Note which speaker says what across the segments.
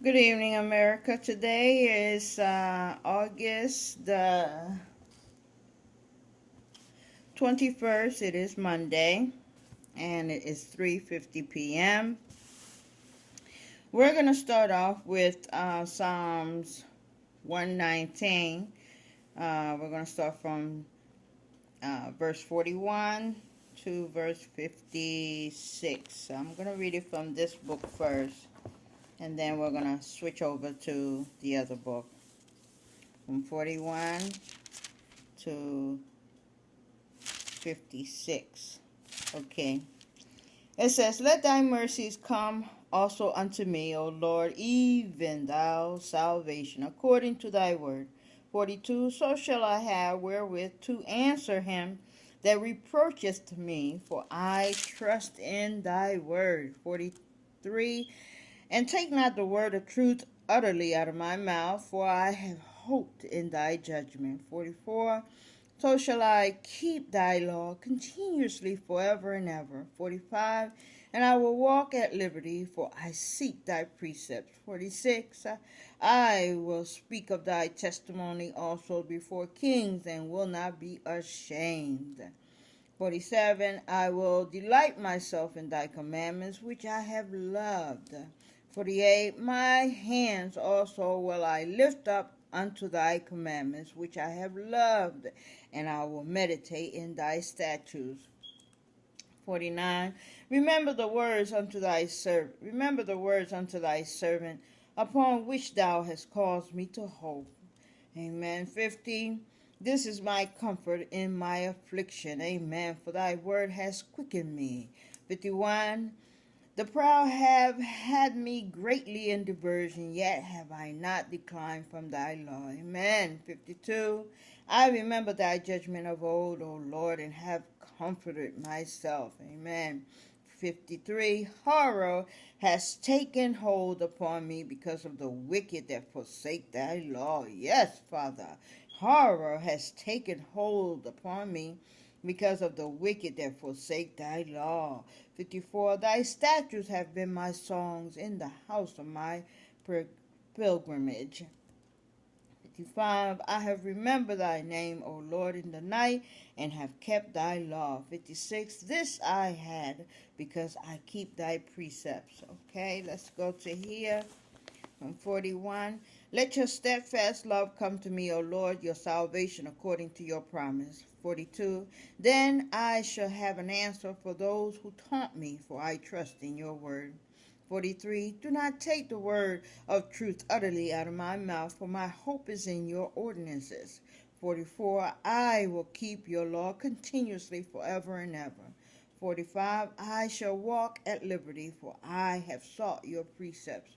Speaker 1: Good evening, America. Today is August the 21st. It is Monday, and it is 3:50 p.m. We're going to start off with Psalms 119. We're going to start from verse 41 to verse 56. So I'm going to read it from this book first, and then we're going to switch over to the other book. From 41 to 56. Okay. It says, Let thy mercies come also unto me, O Lord, even thou salvation, according to thy word. 42. So shall I have wherewith to answer him that reproacheth me, for I trust in thy word. 43. And take not the word of truth utterly out of my mouth, for I have hoped in thy judgment. 44. So shall I keep thy law continuously forever and ever. 45. And I will walk at liberty, for I seek thy precepts. 46. I will speak of thy testimony also before kings, and will not be ashamed. 47. I will delight myself in thy commandments, which I have loved. 48. My hands also will I lift up unto thy commandments, which I have loved, and I will meditate in thy statutes. 49. Remember the words unto thy servant. Remember the words unto thy servant, upon which thou hast caused me to hope. Amen. 50. This is my comfort in my affliction. Amen. For thy word has quickened me. 51. The proud have had me greatly in diversion, yet have I not declined from thy law. Amen. 52. I remember thy judgment of old, O Lord, and have comforted myself. Amen. 53. Horror has taken hold upon me because of the wicked that forsake thy law. Yes, Father. Horror has taken hold upon me because of the wicked that forsake thy law. 54. Thy statutes have been my songs in the house of my pilgrimage. 55. I have remembered thy name, O Lord, in the night, and have kept thy law. 56. This I had, because I keep thy precepts. Okay, let's go to here. From 41. Let your steadfast love come to me, O Lord, your salvation according to your promise. 42. Then I shall have an answer for those who taunt me, for I trust in your word. 43. Do not take the word of truth utterly out of my mouth, for my hope is in your ordinances. 44. I will keep your law continuously forever and ever. 45. I shall walk at liberty, for I have sought your precepts.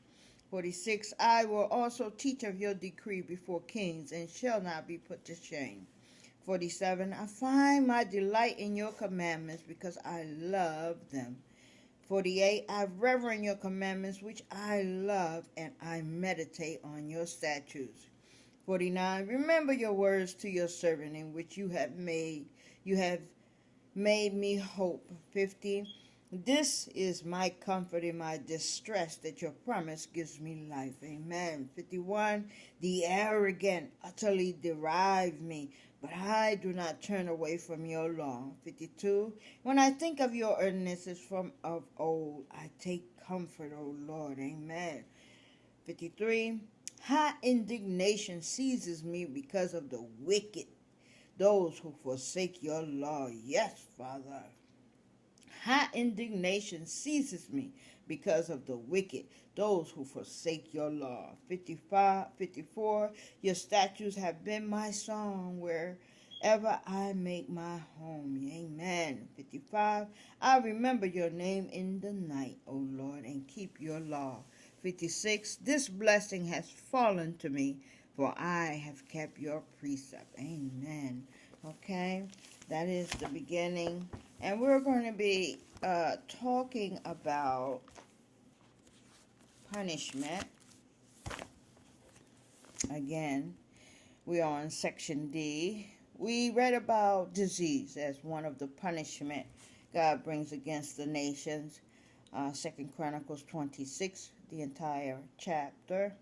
Speaker 1: 46. I will also teach of your decree before kings, and shall not be put to shame. 47. I find my delight in your commandments, because I love them. 48. I reverence your commandments, which I love, and I meditate on your statutes. 49. Remember your words to your servant, in which you have made me hope. 50. This is my comfort in my distress, that your promise gives me life. Amen. 51. The arrogant utterly derive me, but I do not turn away from your law. 52. When I think of your ordinances from of old, I take comfort, O Lord. Amen. 53. Hot indignation seizes me because of the wicked, those who forsake your law. Yes, Father. Hot indignation seizes me because of the wicked, those who forsake your law. 54. Your statutes have been my song wherever I make my home. Amen. 55. I remember your name in the night, O Lord, and keep your law. 56. This blessing has fallen to me, for I have kept your precept. Amen. Okay, that is the beginning. And we're going to be talking about punishment. Again, we are on section D. We read about disease as one of the punishment God brings against the nations. Second Chronicles 26, the entire chapter.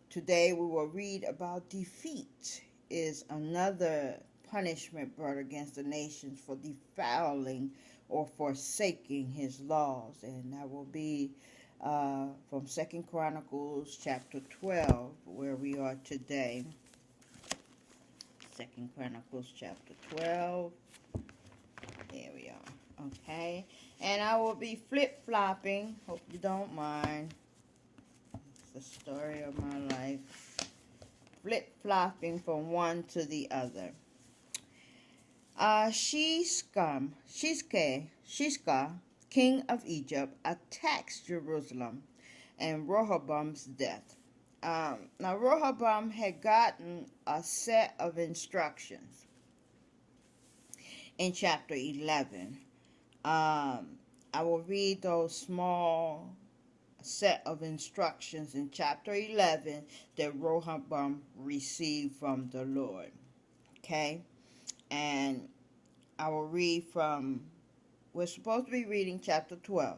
Speaker 1: Today we will read about defeat is another punishment brought against the nations for defiling or forsaking his laws. And that will be from Second Chronicles chapter 12, where we are today. Second Chronicles chapter 12. There we are. Okay. And I will be flip-flopping. Hope you don't mind. It's the story of my life. Flip-flopping from one to the other. Shishka, king of Egypt, attacks Jerusalem and Rehoboam's death. Now Rehoboam had gotten a set of instructions in chapter 11. I will read those small set of instructions in chapter 11 that Rehoboam received from the Lord. Okay? And I will read from, we're supposed to be reading chapter 12,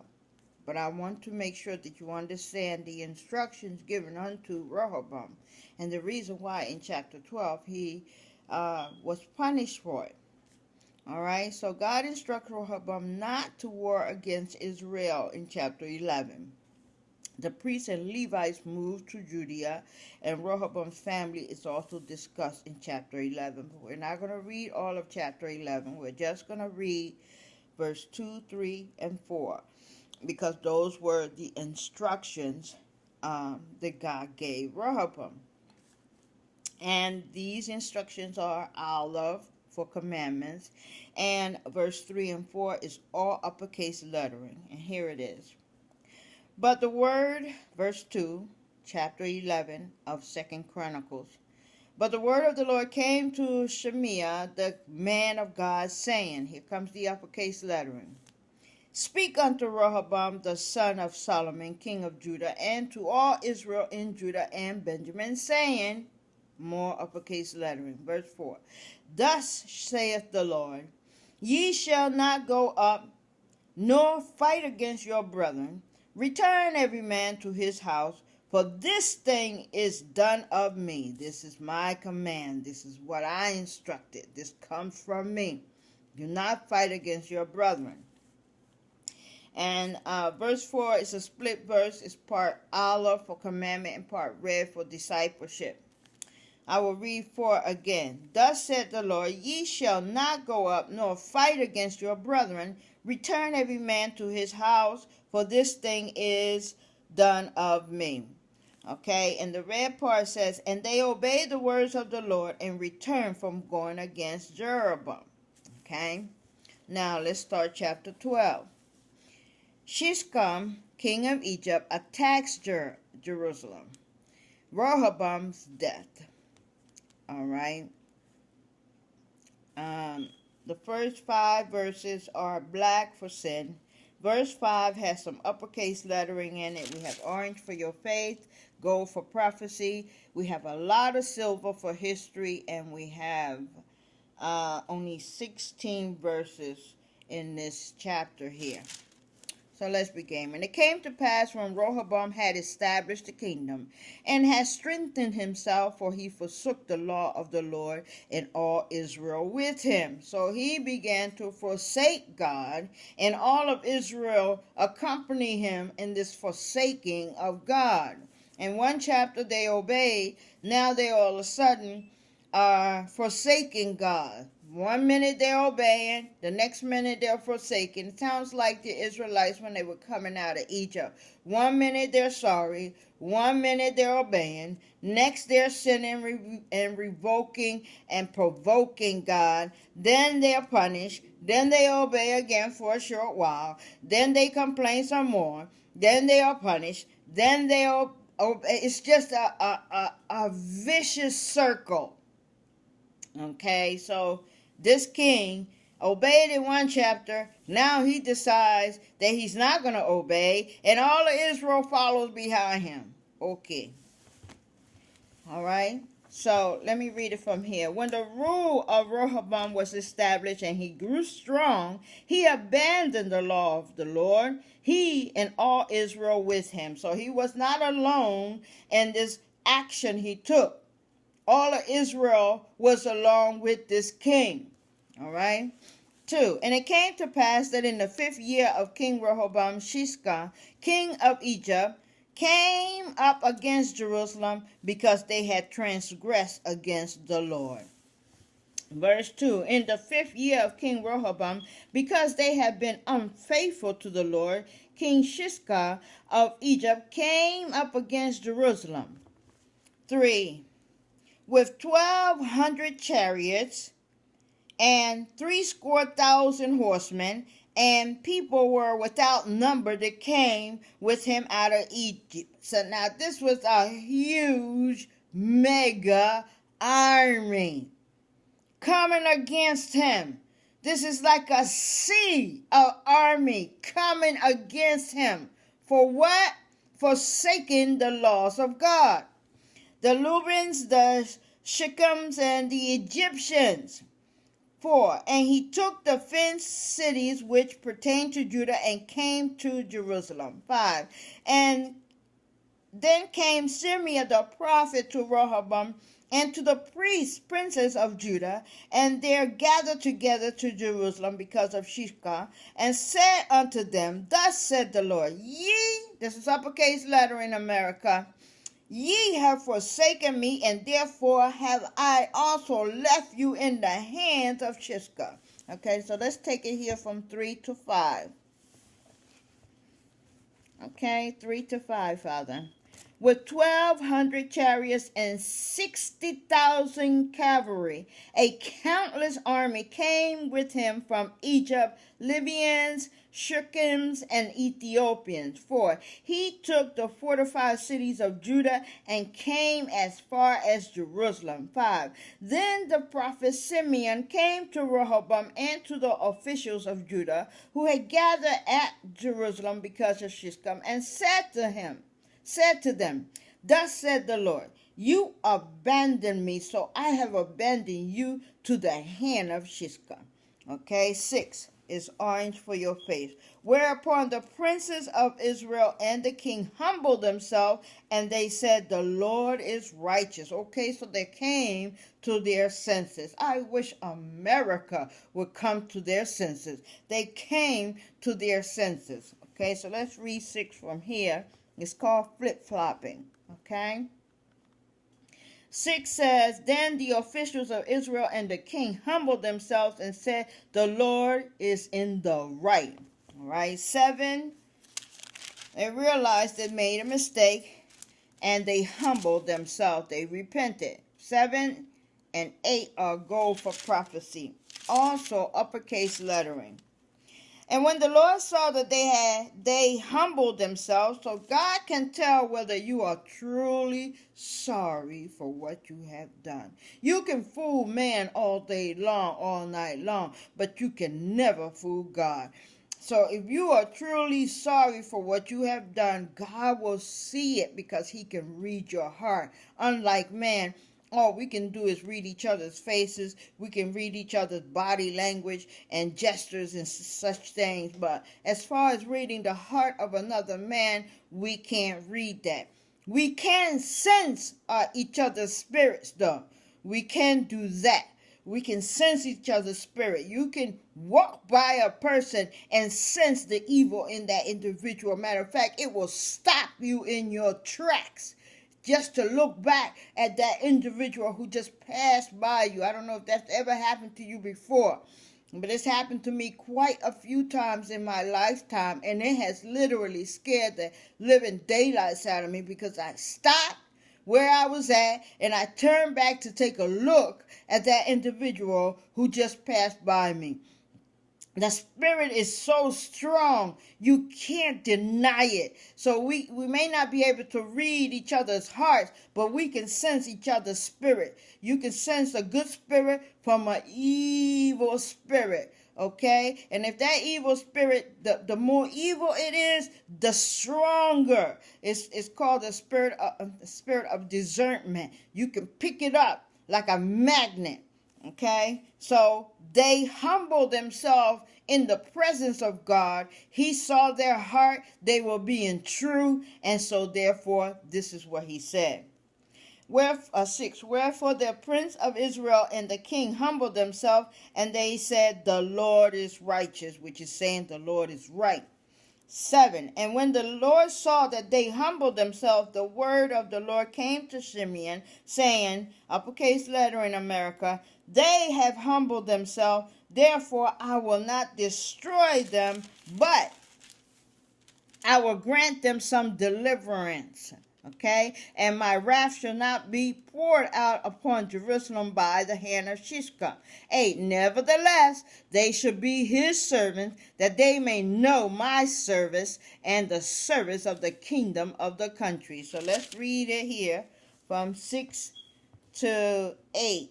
Speaker 1: but I want to make sure that you understand the instructions given unto Rehoboam and the reason why in chapter 12 he was punished for it. All right, so God instructed Rehoboam not to war against Israel in chapter 11. The priests and Levites moved to Judea, and Rehoboam's family is also discussed in chapter 11. But we're not going to read all of chapter 11. We're just going to read verse 2, 3, and 4, because those were the instructions that God gave Rehoboam. And these instructions are olive for commandments, and verse 3 and 4 is all uppercase lettering, and here it is. But the word, verse 2, chapter 11 of Second Chronicles. But the word of the Lord came to Shemaiah, the man of God, saying, here comes the uppercase lettering. Speak unto Rehoboam, the son of Solomon, king of Judah, and to all Israel in Judah and Benjamin, saying, more uppercase lettering, verse 4. Thus saith the Lord, ye shall not go up, nor fight against your brethren. Return every man to his house, for this thing is done of me. This is my command. This is what I instructed. This comes from me. Do not fight against your brethren. And verse 4 is a split verse. It's part olive for commandment and part red for discipleship. I will read 4 again. Thus said the Lord, ye shall not go up, nor fight against your brethren. Return every man to his house, for this thing is done of me. Okay, and the red part says, and they obeyed the words of the Lord and returned from going against Jeroboam. Okay, now let's start chapter 12. Shishka, king of Egypt, attacks Jerusalem. Rehoboam's death. All right. The first 5 verses are black for sin. Verse 5 has some uppercase lettering in it. We have orange for your faith, gold for prophecy. We have a lot of silver for history, and we have only 16 verses in this chapter here. So let's begin. And it came to pass when Rehoboam had established the kingdom and had strengthened himself, for he forsook the law of the Lord and all Israel with him. So he began to forsake God, and all of Israel accompanied him in this forsaking of God. In one chapter they obeyed, now they all of a sudden are forsaking God. 1 minute they're obeying, the next minute they're forsaking. It sounds like the Israelites when they were coming out of Egypt. 1 minute they're sorry, 1 minute they're obeying, next they're sinning and revoking and provoking God. Then they're punished, then they obey again for a short while, then they complain some more, then they are punished, then they obey. It's just a vicious circle. Okay, so this king obeyed in one chapter. Now he decides that he's not going to obey, and all of Israel follows behind him. Okay. All right. So let me read it from here. When the rule of Rehoboam was established and he grew strong, he abandoned the law of the Lord, he and all Israel with him. So he was not alone in this action he took. All of Israel was along with this king. All right. 2. And it came to pass that in the 5th year of King Rehoboam, Shishka, king of Egypt, came up against Jerusalem because they had transgressed against the Lord. Verse 2. In the 5th year of King Rehoboam, because they had been unfaithful to the Lord, King Shishka of Egypt came up against Jerusalem. 3. With 1,200 chariots and 70,000 horsemen, and people were without number that came with him out of Egypt. So now this was a huge mega army coming against him. This is like a sea of army coming against him. For what? Forsaking the laws of God. The Lubins, the Shechems, and the Egyptians. 4. And he took the fenced cities which pertained to Judah and came to Jerusalem. 5. And then came Shimei the prophet to Rehoboam and to the priests, princes of Judah, and there gathered together to Jerusalem because of Shishka, and said unto them, Thus said the Lord, Ye, this is uppercase letter in America, ye have forsaken me, and therefore have I also left you in the hands of Shishka. Okay, so let's take it here from 3 to 5. Okay, 3 to 5, Father. With 1,200 chariots and 60,000 cavalry, a countless army came with him from Egypt, Libyans, Shechems, and Ethiopians. 4. He took the fortified cities of Judah and came as far as Jerusalem. 5. Then the prophet Simeon came to Rehoboam and to the officials of Judah who had gathered at Jerusalem because of Shishka, and said to them, Thus said the Lord, You abandoned me, so I have abandoned you to the hand of Shishka. Okay, 6 is orange for your face. Whereupon the princes of Israel and the king humbled themselves, and they said, The Lord is righteous. Okay, so they came to their senses. I wish America would come to their senses. They came to their senses. Okay, so let's read 6 from here. It's called flip-flopping, okay? 6 says, Then the officials of Israel and the king humbled themselves and said, The Lord is in the right. All right, 7, they realized they made a mistake and they humbled themselves. They repented. 7 and 8 are gold for prophecy. Also uppercase lettering. And when the Lord saw that they humbled themselves, so God can tell whether you are truly sorry for what you have done. You can fool man all day long, all night long, but you can never fool God. So if you are truly sorry for what you have done, God will see it because he can read your heart. Unlike man, all we can do is read each other's faces. We can read each other's body language and gestures and such things. But as far as reading the heart of another man, we can't read that. We can sense each other's spirits, though. We can do that. We can sense each other's spirit. You can walk by a person and sense the evil in that individual. Matter of fact, it will stop you in your tracks just to look back at that individual who just passed by you. I don't know if that's ever happened to you before, but it's happened to me quite a few times in my lifetime, and it has literally scared the living daylights out of me because I stopped where I was at and I turned back to take a look at that individual who just passed by me. The spirit is so strong, you can't deny it. So we may not be able to read each other's hearts, but we can sense each other's spirit. You can sense a good spirit from an evil spirit. Okay, and if that evil spirit, the more evil it is, the stronger. It's called the spirit of discernment. You can pick it up like a magnet. Okay, so they humbled themselves in the presence of God. He saw their heart; they were being true, and so therefore, this is what he said. 6. Wherefore the prince of Israel and the king humbled themselves, and they said, the Lord is righteous, which is saying the Lord is right. 7. And when the Lord saw that they humbled themselves, the word of the Lord came to Simeon, saying, uppercase letter in America, they have humbled themselves, therefore I will not destroy them, but I will grant them some deliverance. Okay, and my wrath shall not be poured out upon Jerusalem by the hand of Shishka. 8. Nevertheless, they shall be his servants, that they may know my service and the service of the kingdom of the country. So let's read it here from 6 to 8.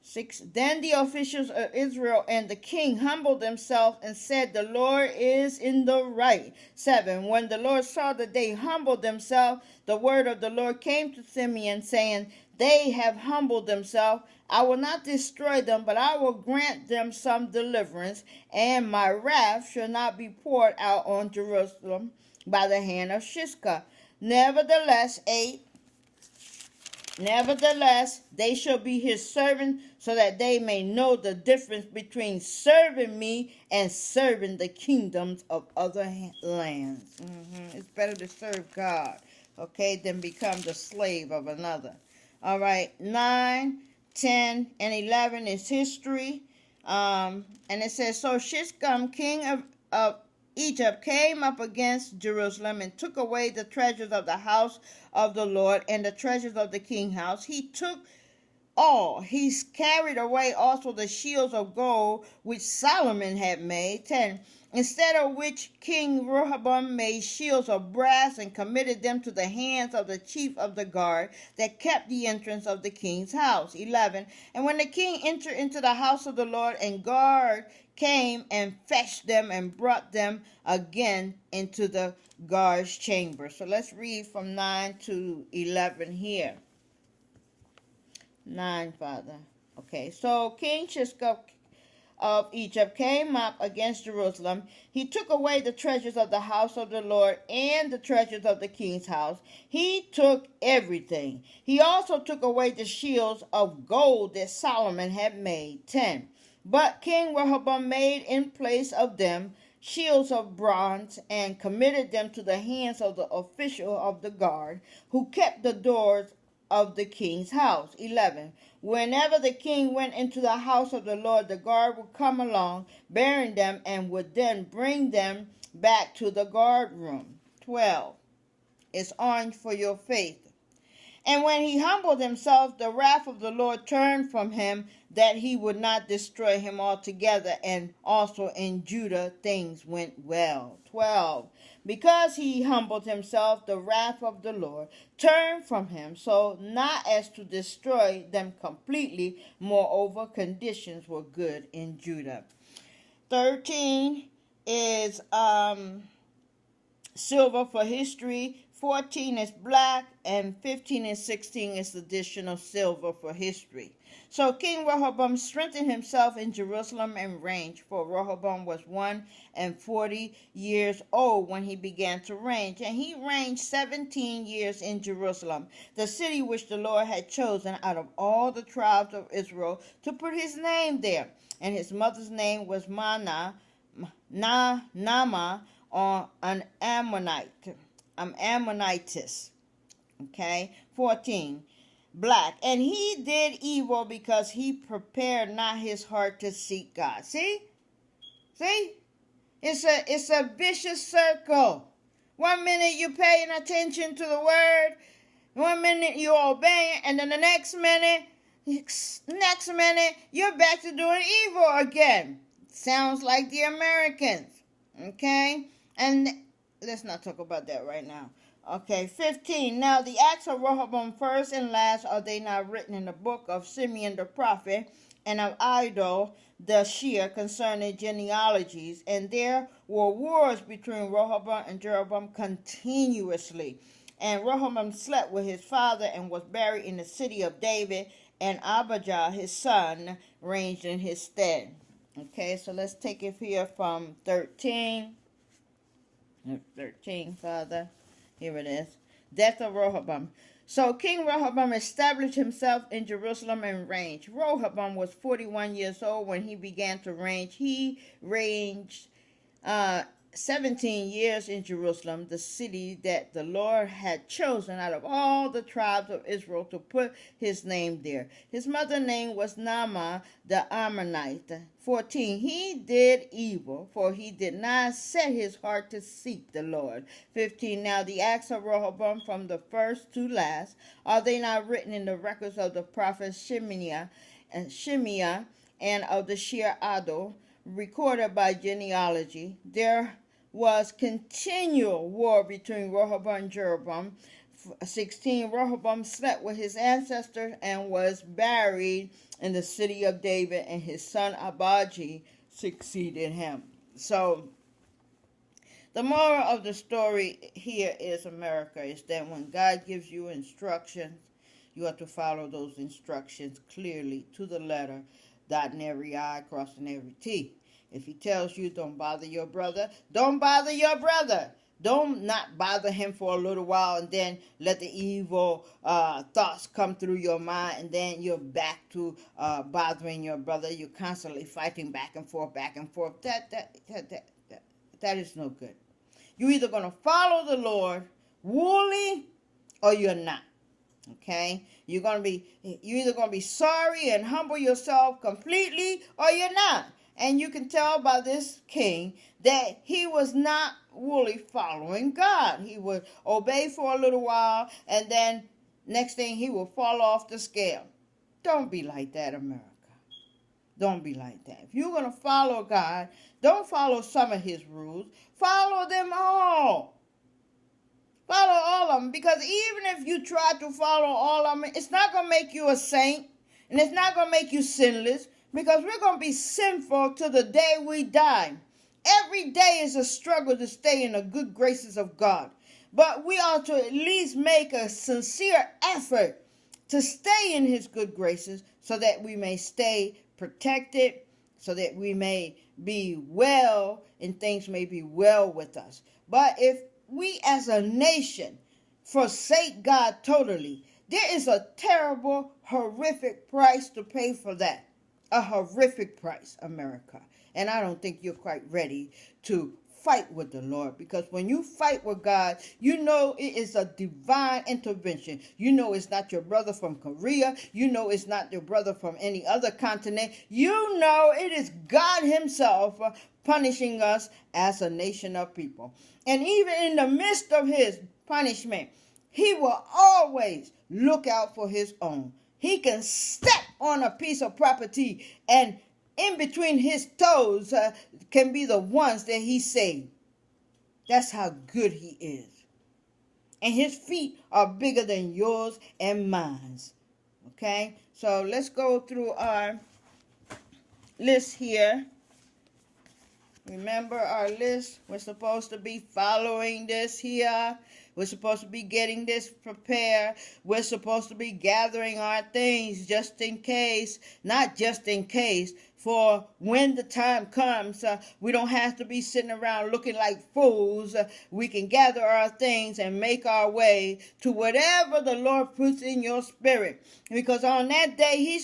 Speaker 1: 6. Then the officials of Israel and the king humbled themselves and said, the Lord is in the right. 7. When the Lord saw that they humbled themselves, the word of the Lord came to Simeon, saying, they have humbled themselves. I will not destroy them, but I will grant them some deliverance, and my wrath shall not be poured out on Jerusalem by the hand of Shishka. Nevertheless, 8. Nevertheless, they shall be his servants, so that they may know the difference between serving me and serving the kingdoms of other lands. It's better to serve God, okay, than become the slave of another. All right, 9, 10, and 11 is history. And it says, so Shishkam, king of Egypt, came up against Jerusalem and took away the treasures of the house of the Lord and the treasures of the king's house. He took all. He carried away also the shields of gold which Solomon had made. 10. Instead of which King Rehoboam made shields of brass and committed them to the hands of the chief of the guard that kept the entrance of the king's house. 11. And when the king entered into the house of the Lord, and guard came and fetched them and brought them again into the guard's chamber. So let's read from 9 to 11 here. 9, Father. Okay, so King Shishka of Egypt came up against Jerusalem. He took away the treasures of the house of the Lord and the treasures of the king's house. He took everything. He also took away the shields of gold that Solomon had made. 10. But King Rehoboam made in place of them shields of bronze and committed them to the hands of the official of the guard who kept the doors of the king's house. 11. Whenever the king went into the house of the Lord, the guard would come along, bearing them, and would then bring them back to the guard room. 12. It's orange for your faith. And when he humbled himself, the wrath of the Lord turned from him, that he would not destroy him altogether. And also in Judah things went well. 12. Because he humbled himself, the wrath of the Lord turned from him, so not as to destroy them completely. Moreover, conditions were good in Judah. 13 is silver for history. 14 is black, and 15 and 16 is additional silver for history. So King Rehoboam strengthened himself in Jerusalem and reigned, for Rehoboam was 140 years old when he began to reign, and he reigned 17 years in Jerusalem, the city which the Lord had chosen out of all the tribes of Israel to put his name there. And his mother's name was Naamah, or an Ammonitess. Okay. 14. Black. And he did evil because he prepared not his heart to seek God. See? It's a vicious circle. 1 minute you're paying attention to the word, 1 minute you're obeying, and then the next minute you're back to doing evil again. Sounds like the Americans. Okay? And let's not talk about that right now. Okay, 15. Now the acts of Rehoboam, first and last, are they not written in the book of Simeon the prophet, and of Idol the seer concerning genealogies. And there were wars between Rehoboam and Jeroboam continuously. And Rehoboam slept with his father and was buried in the city of David, and Abijah his son reigned in his stead. Okay, so let's take it here from 13. 13, Father. Here it is. Death of Rehoboam. So King Rehoboam established himself in Jerusalem and reigned. Rehoboam was 41 years old when he began to reign. He reigned 17 years in Jerusalem, the city that the Lord had chosen out of all the tribes of Israel to put his name there. His mother's name was Naamah the Ammonite. 14. He did evil, for he did not set his heart to seek the Lord. 15. Now the acts of Rehoboam from the first to last, are they not written in the records of the prophets Shemaiah and of the seer Iddo, recorded by genealogy? There was continual war between Rehoboam and Jeroboam. 16. Rehoboam slept with his ancestors and was buried in the city of David, and his son Abijah succeeded him. So the moral of the story here is, America, is that when God gives you instructions, you have to follow those instructions clearly to the letter, dotting every I, crossing every T. If he tells you don't bother your brother, don't bother your brother. Don't not bother him for a little while and then let the evil thoughts come through your mind, and then you're back to bothering your brother. You're constantly fighting back and forth, back and forth. That is no good. You're either going to follow the Lord wholly or you're not. Okay? You're either going to be sorry and humble yourself completely or you're not. And you can tell by this king that he was not really following God. He would obey for a little while, and then next thing he will fall off the scale. Don't be like that, America. Don't be like that. If you're going to follow God, don't follow some of his rules. Follow them all. Follow all of them. Because even if you try to follow all of them, it's not going to make you a saint, and it's not going to make you sinless. Because we're going to be sinful till the day we die. Every day is a struggle to stay in the good graces of God. But we ought to at least make a sincere effort to stay in his good graces so that we may stay protected, so that we may be well and things may be well with us. But if we as a nation forsake God totally, there is a terrible, horrific price to pay for that. A horrific price, America. And I don't think you're quite ready to fight with the Lord, because when you fight with God, you know it is a divine intervention. You know it's not your brother from Korea. You know it's not your brother from any other continent. You know it is God himself punishing us as a nation of people. And even in the midst of his punishment, he will always look out for his own. He can step on a piece of property, and in between his toes can be the ones that he saved. That's how good he is. And his feet are bigger than yours and mine. Okay? So let's go through our list here. Remember our list. We're supposed to be following this here. We're supposed to be getting this prepared. We're supposed to be gathering our things just in case, not just in case, for when the time comes, we don't have to be sitting around looking like fools. We can gather our things and make our way to whatever the Lord puts in your spirit. Because on that day,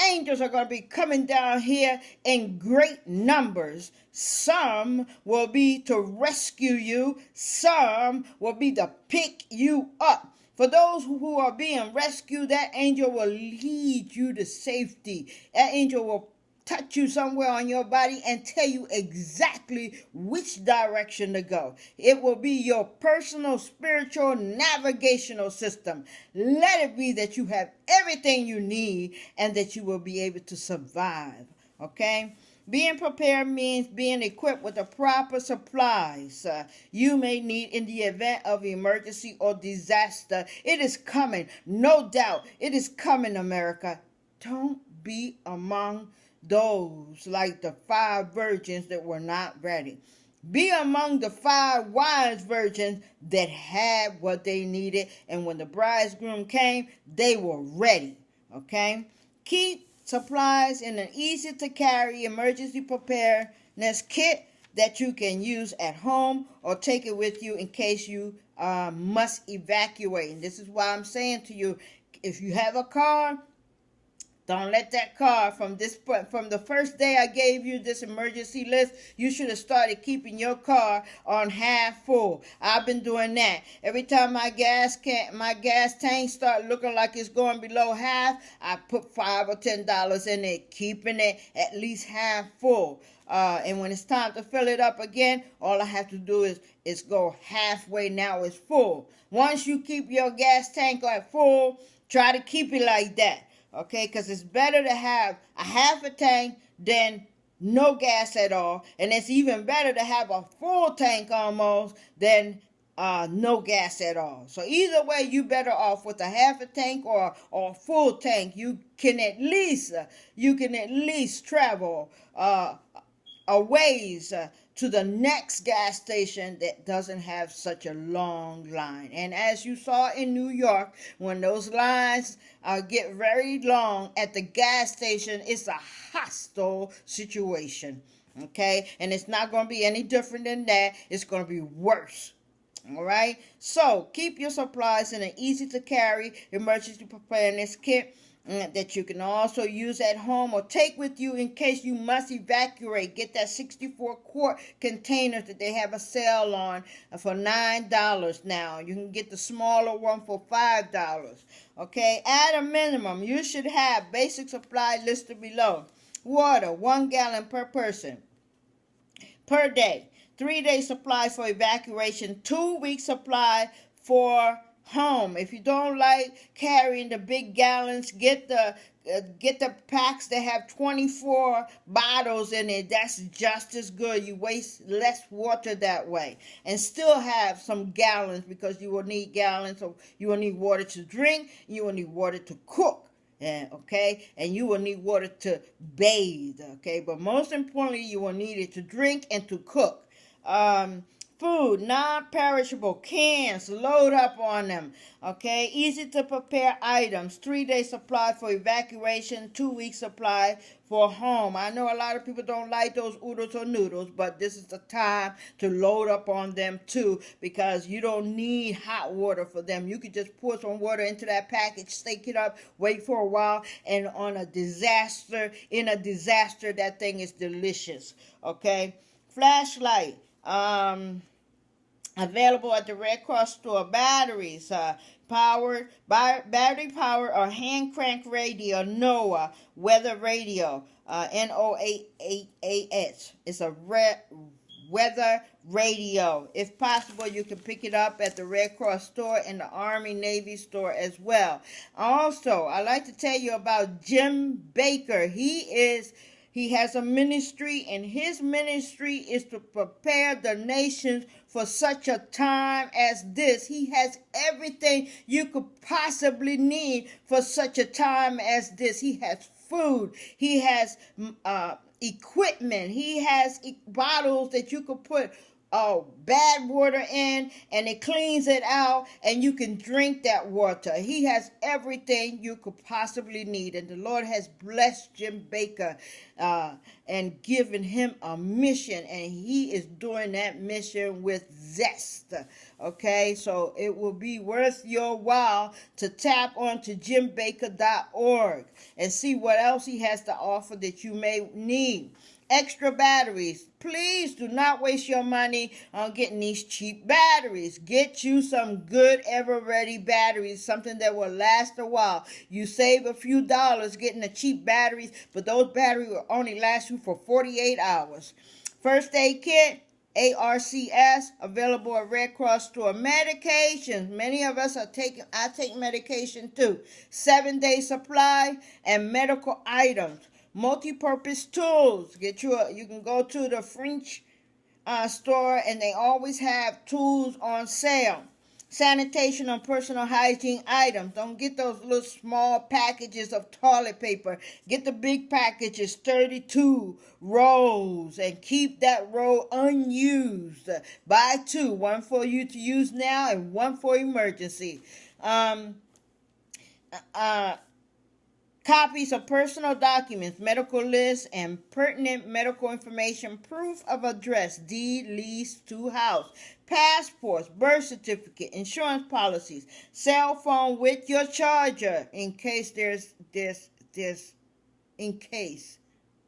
Speaker 1: angels are going to be coming down here in great numbers. Some will be to rescue you. Some will be to pick you up. For those who are being rescued, that angel will lead you to safety. That angel will touch you somewhere on your body and tell you exactly which direction to go. It will be your personal spiritual navigational system. Let it be that you have everything you need and that you will be able to survive. Okay? Being prepared means being equipped with the proper supplies you may need in the event of emergency or disaster. It is coming, no doubt. It is coming, America. Don't be among those like the 5 virgins that were not ready. Be among the 5 wise virgins that had what they needed, and when the bridegroom came, they were ready. Okay? Keep supplies in an easy-to-carry emergency preparedness kit that you can use at home or take it with you in case you must evacuate. And this is why I'm saying to you, if you have a car, don't let that car from the first day I gave you this emergency list, you should have started keeping your car on half full. I've been doing that. Every time my gas tank start looking like it's going below half, I put $5 or $10 in it, keeping it at least half full. And when it's time to fill it up again, all I have to do is go halfway. Now it's full. Once you keep your gas tank at full, try to keep it like that. Okay, because it's better to have a half a tank than no gas at all. And it's even better to have a full tank almost than no gas at all. So either way, you better off with a half a tank or a full tank. You can at least travel a ways to the next gas station that doesn't have such a long line. And as you saw in New York, when those lines get very long at the gas station, it's a hostile situation. Okay? And it's not going to be any different than that. It's going to be worse. All right? So keep your supplies in an easy-to-carry emergency preparedness kit that you can also use at home or take with you in case you must evacuate. Get that 64-quart container that they have a sale on for $9 now. You can get the smaller one for $5. Okay, at a minimum, you should have basic supply listed below. Water, 1 gallon per person per day. 3-day supply for evacuation. 2-week supply for home. If you don't like carrying the big gallons, get the packs that have 24 bottles in it. That's just as good. You waste less water that way and still have some gallons, because you will need gallons. So you will need water to drink, you will need water to cook. Okay, and you will need water to bathe. Okay, but most importantly, you will need it to drink and to cook. Food, non-perishable cans, load up on them. Okay, easy to prepare items. 3-day supply for evacuation, 2-week supply for home. I know a lot of people don't like those oodles or noodles, but this is the time to load up on them too, because you don't need hot water for them. You could just pour some water into that package, stake it up, wait for a while, and in a disaster, that thing is delicious. Okay, flashlight. Available at the Red Cross store. Batteries, battery power or hand crank radio, NOAA weather radio, NOAAS. It's a weather radio. If possible, you can pick it up at the Red Cross store and the Army Navy store as well. Also, I'd like to tell you about Jim Baker. He has a ministry, and his ministry is to prepare the nations for such a time as this. He has everything you could possibly need for such a time as this. He has food. He has equipment. He has bottles that you could put bad water in, and it cleans it out, and you can drink that water. He has everything you could possibly need, and the Lord has blessed Jim Baker and given him a mission, and he is doing that mission with zest. Okay, so it will be worth your while to tap onto jimbaker.org and see what else he has to offer that you may need. Extra batteries. Please do not waste your money on getting these cheap batteries. Get you some good ever-ready batteries, something that will last a while. You save a few dollars getting the cheap batteries, but those batteries will only last you for 48 hours. First aid kit, ARCS, available at Red Cross store. Medications. Many of us I take medication too. 7-day supply and medical items. Multi-purpose tools. You can go to the French store, and they always have tools on sale. Sanitation and personal hygiene items. Don't get those little small packages of toilet paper. Get the big packages, 32 rolls, and keep that roll unused. Buy two, one for you to use now and one for emergency. Um, uh, Copies of personal documents, medical lists, and pertinent medical information, proof of address, deed, lease to house, passports, birth certificate, insurance policies, cell phone with your charger in case in case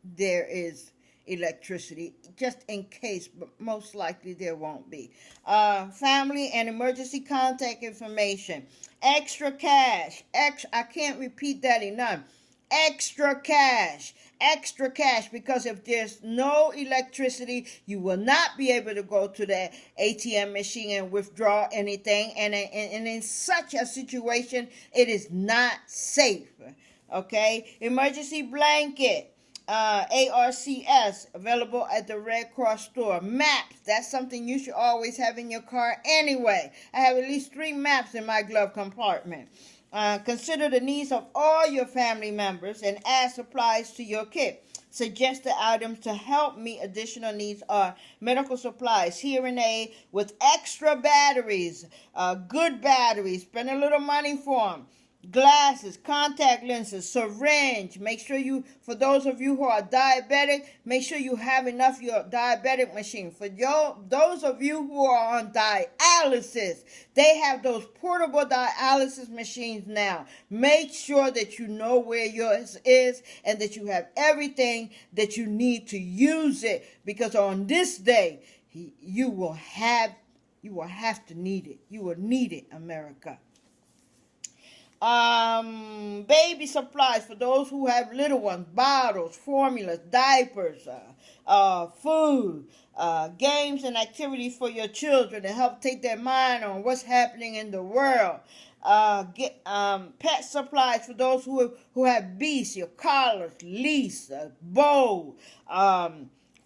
Speaker 1: there is electricity, just in case, but most likely there won't be. Family and emergency contact information, extra cash, I can't repeat that enough. Extra cash, because if there's no electricity, you will not be able to go to the ATM machine and withdraw anything, and in such a situation, it is not safe. Okay, emergency blanket, ARCS, available at the Red Cross store. Maps, that's something you should always have in your car anyway. I have at least 3 maps in my glove compartment. Consider the needs of all your family members and add supplies to your kit. Suggested items to help meet additional needs are medical supplies, hearing aid with extra batteries, good batteries, spend a little money for them. Glasses, contact lenses, syringe. Make sure for those of you who are diabetic, make sure you have enough your diabetic machine. For those of you who are on dialysis, they have those portable dialysis machines now. Make sure that you know where yours is and that you have everything that you need to use it, because on this day, you will have to need it. You will need it, America. Baby supplies for those who have little ones, bottles, formulas, diapers, food, games and activities for your children to help take their mind on what's happening in the world. Pet supplies for those who have beasts, your collars, leash, bow,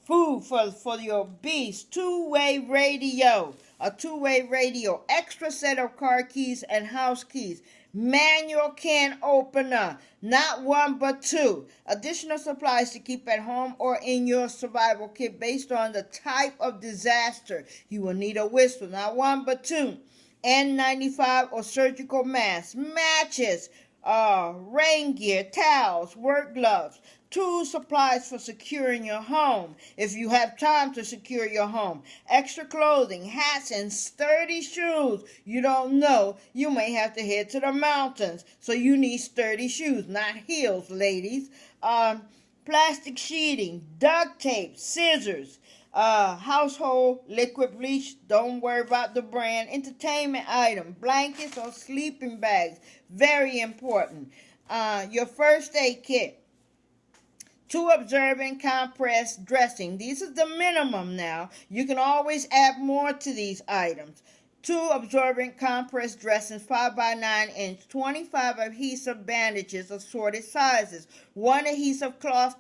Speaker 1: food for your beasts, two-way radio, extra set of car keys and house keys, manual can opener, not one but two, additional supplies to keep at home or in your survival kit based on the type of disaster. You will need a whistle, not one but two, N95 or surgical masks, matches, rain gear, towels, work gloves, tool supplies for securing your home, if you have time to secure your home, extra clothing, hats, and sturdy shoes. You don't know, you may have to head to the mountains, so you need sturdy shoes, not heels, ladies. Plastic sheeting, duct tape, scissors, household liquid bleach, don't worry about the brand, entertainment item, blankets or sleeping bags, very important. Your first aid kit, 2 absorbent compress dressing. These are the minimum now. You can always add more to these items. 2 absorbent compress dressings, 5x9 inch, 25 adhesive bandages, assorted sizes, 1 adhesive cloth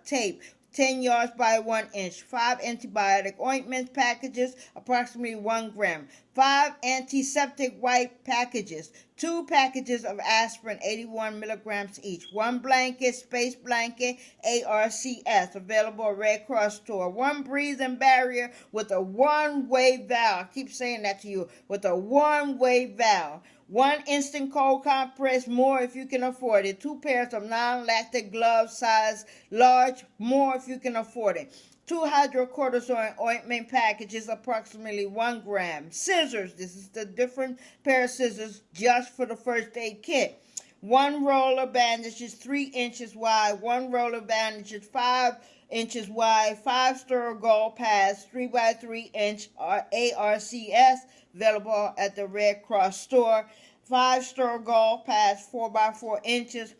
Speaker 1: tape, 10 yards by 1 inch, 5 antibiotic ointment packages, approximately 1 gram, 5 antiseptic wipe packages, 2 packages of aspirin, 81 milligrams each, 1 blanket, space blanket, ARCS, available at Red Cross store, 1 breathing barrier with a one-way valve. I keep saying that to you, with a one-way valve. 1 instant cold compress, more if you can afford it. 2 pairs of non-lactic gloves, size large, more if you can afford it. 2 hydrocortisone ointment packages, approximately 1 gram. Scissors, this is the different pair of scissors just for the first aid kit. 1 roll of bandages, 3 inches wide. 1 roll of bandages, 5 inches wide. 5 Sturgold pads, 3x3 inch ARCS, available at the Red Cross store. 5 Sturgold pads, 4x4 inches.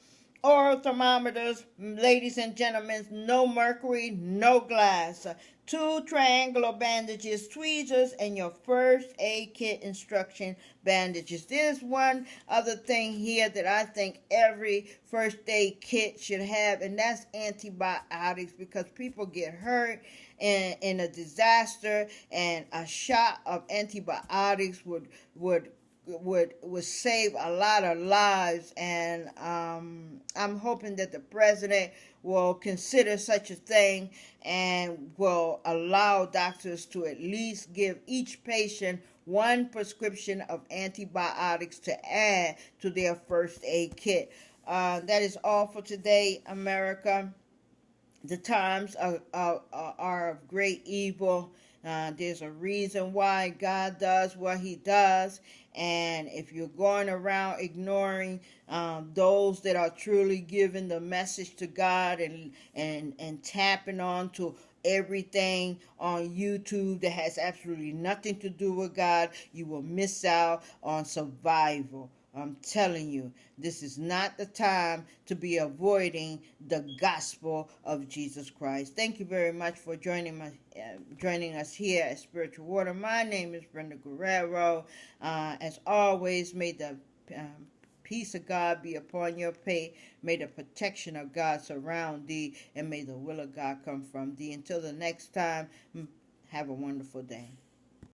Speaker 1: Oral thermometers, ladies and gentlemen, no mercury, no glass. 2 triangular bandages, tweezers, and your first aid kit instruction bandages. There's one other thing here that I think every first aid kit should have, and that's antibiotics, because people get hurt in a disaster, and a shot of antibiotics would save a lot of lives. And I'm hoping that the president will consider such a thing and will allow doctors to at least give each patient one prescription of antibiotics to add to their first aid kit. That is all for today, America. The times are of great evil. There's a reason why God does what he does. And if you're going around ignoring those that are truly giving the message to God, and tapping on to everything on YouTube that has absolutely nothing to do with God, you will miss out on survival. I'm telling you, this is not the time to be avoiding the gospel of Jesus Christ. Thank you very much for joining us here at Spiritual Water. My name is Brenda Guerrero. As always, may the peace of God be upon your pay. May the protection of God surround thee, and may the will of God come from thee. Until the next time, have a wonderful day.